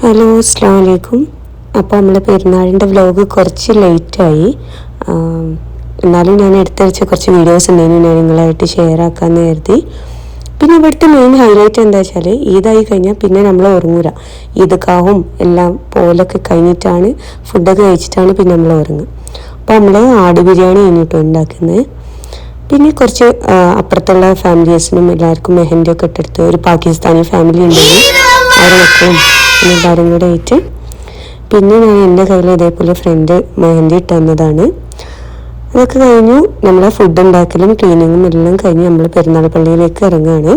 Hello, അസ്സാം വലൈക്കും. അപ്പോൾ നമ്മൾ പെരുന്നാളിൻ്റെ വ്ലോഗ് കുറച്ച് ലേറ്റായി. എന്നാലും ഞാൻ എടുത്തയച്ച കുറച്ച് വീഡിയോസ് ഉണ്ടെങ്കിൽ ഞാൻ നിങ്ങളായിട്ട് ഷെയർ ആക്കാമെന്ന് കരുതി. പിന്നെ ഇവിടുത്തെ മെയിൻ ഹൈലൈറ്റ് എന്താ വെച്ചാൽ ഈദായി കഴിഞ്ഞാൽ പിന്നെ നമ്മൾ ഉറങ്ങൂല. ഈദ്ഗാഹും എല്ലാം പോലൊക്കെ കഴിഞ്ഞിട്ടാണ്, ഫുഡൊക്കെ കഴിച്ചിട്ടാണ് പിന്നെ നമ്മൾ ഉറങ്ങുക. അപ്പോൾ നമ്മൾ ആട് ബിരിയാണി കഴിഞ്ഞിട്ടോ ഉണ്ടാക്കുന്നത്. പിന്നെ കുറച്ച് അപ്പുറത്തുള്ള ഫാമിലീസിനും എല്ലാവർക്കും മെഹന്തിയൊക്കെ ഇട്ടെടുത്ത് ഒരു പാകിസ്ഥാനി ഫാമിലി ഉണ്ടെങ്കിൽ അവരെ മക്കളും എല്ലാവരും കൂടെ ആയിട്ട്. പിന്നെ ഞാൻ എൻ്റെ കയ്യിൽ ഇതേപോലെ ഫ്രണ്ട് മെഹന്തി ഇട്ട് തന്നതാണ്. അതൊക്കെ കഴിഞ്ഞു നമ്മളെ ഫുഡ് ഉണ്ടാക്കലും ക്ലീനിങ്ങും എല്ലാം കഴിഞ്ഞ് നമ്മൾ പെരുന്നാൾ പള്ളിയിലേക്ക് ഇറങ്ങുകയാണ്.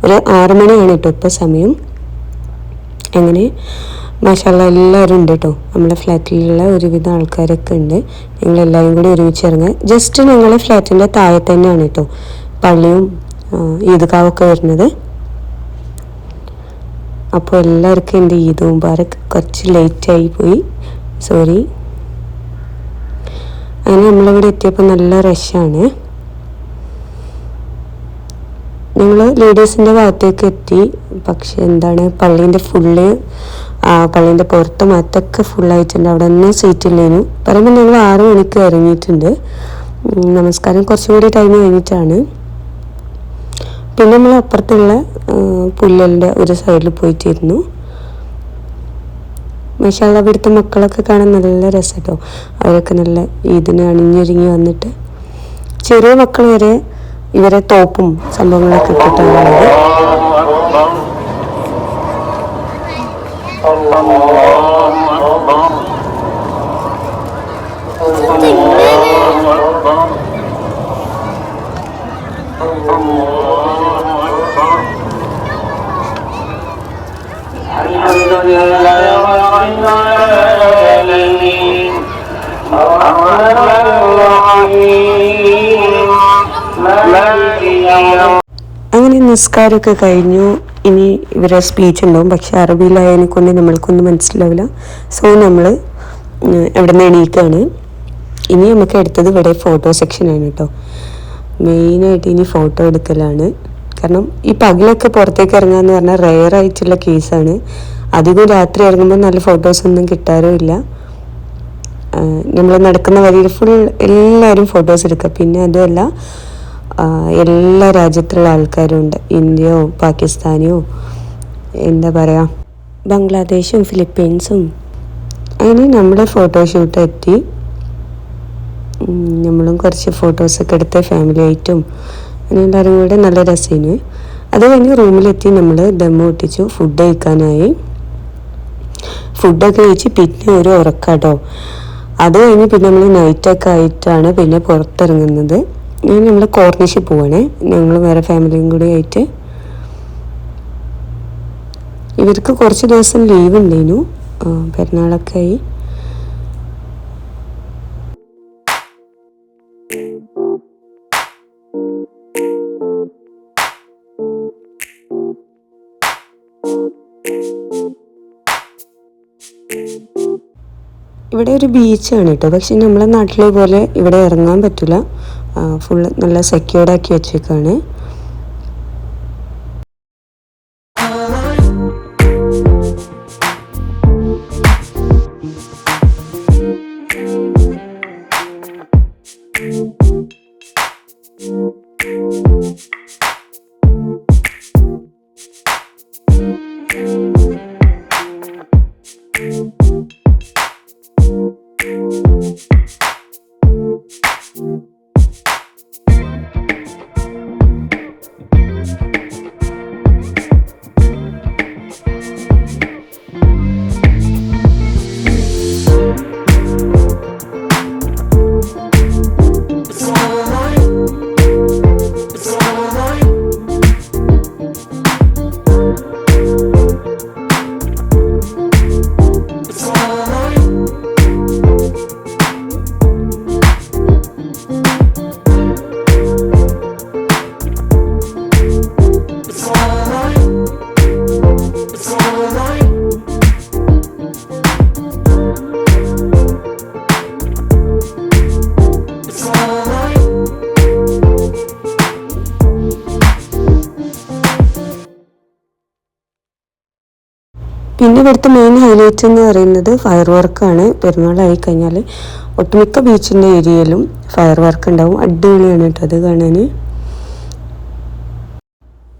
ഒരു 6 മണിയാണ് കേട്ടോ ഇപ്പോൾ സമയം. അങ്ങനെ മാഷാഅല്ലാ എല്ലാവരും ഉണ്ട് കേട്ടോ. നമ്മളെ ഫ്ലാറ്റിലുള്ള ഒരുവിധ ആൾക്കാരൊക്കെ ഉണ്ട്. ഞങ്ങളെല്ലാവരും കൂടി ഒരുമിച്ച് ഇറങ്ങുക. ജസ്റ്റ് ഞങ്ങളെ ഫ്ലാറ്റിൻ്റെ താഴെ തന്നെയാണ് കേട്ടോ പള്ളിയും ഈദ്ഗാഹൊക്കെ വരുന്നത്. അപ്പോൾ എല്ലാവർക്കും എൻ്റെ ഈദ് മുബാറക്ക്. കുറച്ച് ലേറ്റായി പോയി, സോറി. അങ്ങനെ നമ്മളിവിടെ എത്തിയപ്പോൾ നല്ല റഷാണ്. ഞങ്ങൾ ലേഡീസിൻ്റെ ഭാഗത്തേക്ക് എത്തി. പക്ഷെ എന്താണ്, പള്ളീൻ്റെ പള്ളീൻ്റെ പുറത്ത് മറ്റൊക്കെ ഫുള്ളായിട്ടുണ്ട്. അവിടെ ഒന്നും സീറ്റില്ലേനു. പറയുമ്പോൾ ഞങ്ങൾ 6 മണിക്ക് ഇറങ്ങിയിട്ടുണ്ട്. നമസ്കാരം കുറച്ചും കൂടി ടൈം കഴിഞ്ഞിട്ടാണ്. പിന്നെ നമ്മൾ അപ്പുറത്തുള്ള പുല്ലിൻ്റെ ഒരു സൈഡിൽ പോയിട്ടിരുന്നു. മാഷാഅല്ലാ ഇവിടുത്തെ മക്കളൊക്കെ കാണാൻ നല്ല രസം കേട്ടോ. അവരൊക്കെ നല്ല ഇതിന് അണിഞ്ഞൊരുങ്ങി വന്നിട്ട്, ചെറിയ മക്കൾ വരെ ഇവരെ തോപ്പും സംഭവങ്ങളൊക്കെ ഇട്ടിട്ടുള്ളത്. അങ്ങനെ നിസ്കാരമൊക്കെ കഴിഞ്ഞു. ഇനി ഇവരെ സ്പീച്ച് ഉണ്ടാവും, പക്ഷെ അറബിയിലായതിനെ കൊണ്ട് നമ്മൾക്കൊന്നും മനസ്സിലാവില്ല. സോ നമ്മൾ ഇവിടെ നിന്ന് എണീക്കുകയാണ്. ഇനി നമുക്ക് എടുത്തത് ഇവിടെ ഫോട്ടോ സെക്ഷനാണ് കേട്ടോ. മെയിനായിട്ട് ഇനി ഫോട്ടോ എടുക്കലാണ്. കാരണം ഈ പകലൊക്കെ പുറത്തേക്ക് ഇറങ്ങാന്ന് പറഞ്ഞാൽ റെയർ ആയിട്ടുള്ള കേസാണ്. അധികം രാത്രി ഇറങ്ങുമ്പോൾ നല്ല ഫോട്ടോസൊന്നും കിട്ടാറും ഇല്ല. നമ്മൾ നടക്കുന്ന വഴിയിൽ ഫുൾ എല്ലാവരും ഫോട്ടോസ് എടുക്കുക. പിന്നെ അതുമല്ല, എല്ലാ രാജ്യത്തുള്ള ആൾക്കാരും ഉണ്ട്. ഇന്ത്യയോ പാകിസ്ഥാനിയോ എന്താ പറയുക, ബംഗ്ലാദേശും ഫിലിപ്പീൻസും. അങ്ങനെ നമ്മുടെ ഫോട്ടോഷൂട്ട് എത്തി. നമ്മളും കുറച്ച് ഫോട്ടോസൊക്കെ എടുത്ത് ഫാമിലി ആയിട്ടും അങ്ങനെ എല്ലാവരും കൂടെ നല്ല രസമായിരുന്നു. അത് കഴിഞ്ഞ് റൂമിലെത്തി നമ്മൾ ദമ്മ് പൊട്ടിച്ചു. ഫുഡ് കഴിക്കാനായി. ഫുഡൊക്കെ കഴിച്ച് പിന്നെ ഒരു ഉറക്കാട്ടോ. അത് കഴിഞ്ഞ് പിന്നെ നമ്മൾ നൈറ്റൊക്കെ ആയിട്ടാണ് പിന്നെ പുറത്തിറങ്ങുന്നത്. ഞാൻ നമ്മൾ കോർണിഷിൽ പോവാണേ, ഞങ്ങൾ വേറെ ഫാമിലിയും കൂടി ആയിട്ട്. ഇവർക്ക് കുറച്ച് ദിവസം ലീവ് ഉണ്ടായിരുന്നു, പെരുന്നാളൊക്കെ ആയി. ഇവിടെ ഒരു ബീച്ചാണ് കേട്ടോ. പക്ഷെ നമ്മളെ നാട്ടിലെ പോലെ ഇവിടെ ഇറങ്ങാൻ പറ്റില്ല. ഫുള്ള് നല്ല സെക്യൂർഡാക്കി വെച്ചേക്കാണ്. പിന്നെ ഇവിടുത്തെ മെയിൻ ഹൈലൈറ്റ് എന്ന് പറയുന്നത് ഫയർ വർക്കാണ്. പെരുന്നാളായി കഴിഞ്ഞാൽ ഒട്ടുമിക്ക ബീച്ചിൻ്റെ ഏരിയയിലും ഫയർ വർക്ക് ഉണ്ടാവും. അടിപൊളിയാണ് കേട്ടോ അത് കാണാൻ.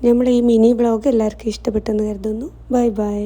നമ്മുടെ ഈ മിനി വ്ളോഗ് എല്ലാവർക്കും ഇഷ്ടപ്പെട്ടെന്ന് കരുതുന്നു. Bye bye.